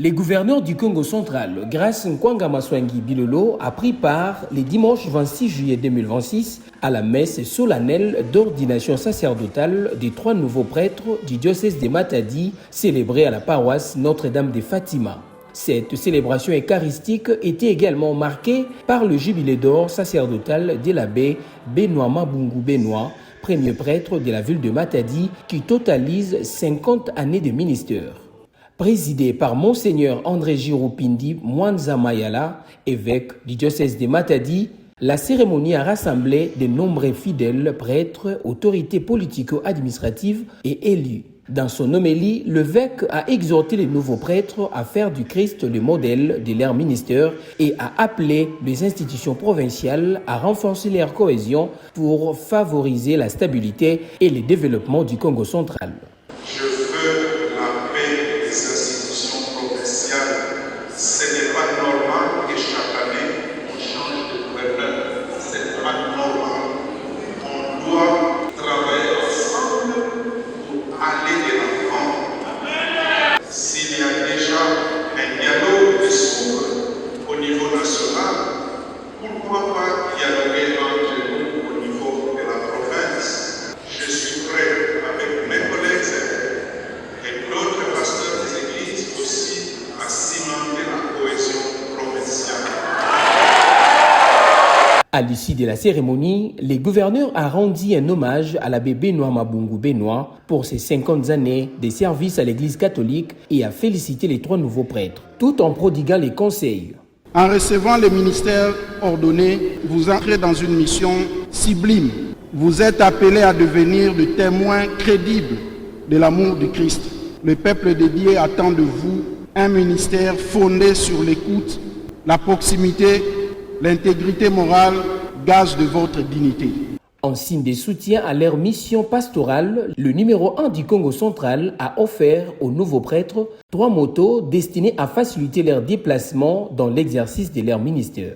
Les gouverneurs du Congo central, Grace Nkwanga Maswangi Bilolo, a pris part le dimanche 26 juillet 2026 à la messe solennelle d'ordination sacerdotale des 3 nouveaux prêtres du diocèse de Matadi, célébrée à la paroisse Notre-Dame de Fatima. Cette célébration eucharistique était également marquée par le jubilé d'or sacerdotal de l'abbé Benoît Mabungu Benoît, premier prêtre de la ville de Matadi, qui totalise 50 années de ministère. Présidé par Monseigneur André Giroupindi Mwanza Mayala, évêque du diocèse de Matadi, la cérémonie a rassemblé de nombreux fidèles prêtres, autorités politico-administratives et élus. Dans son homélie, l'évêque a exhorté les nouveaux prêtres à faire du Christ le modèle de leur ministère et a appelé les institutions provinciales à renforcer leur cohésion pour favoriser la stabilité et le développement du Congo central. Je veux la paix des institutions provinciales. Ce n'est pas normal que chaque année on change de gouverneur. Ce n'est pas normal. On doit travailler ensemble pour aller de l'avant. S'il y a déjà un dialogue de sourds au niveau national, pourquoi pas dialoguer entre nous au niveau de la province? Je suis prêt avec mes collègues et d'autres pasteurs des églises aussi à cimenter la cohésion provinciale. À l'issue de la cérémonie, le gouverneur a rendu un hommage à l'abbé Benoît Mabungu Benoît pour ses 50 années de service à l'église catholique et a félicité les 3 nouveaux prêtres, tout en prodiguant les conseils. En recevant le ministère ordonné, vous entrez dans une mission sublime. Vous êtes appelés à devenir des témoins crédibles de l'amour du Christ. Le peuple dédié attend de vous un ministère fondé sur l'écoute, la proximité, l'intégrité morale, gage de votre dignité. En signe de soutien à leur mission pastorale, le numéro 1 du Congo central a offert aux nouveaux prêtres 3 motos destinées à faciliter leur déplacement dans l'exercice de leur ministère.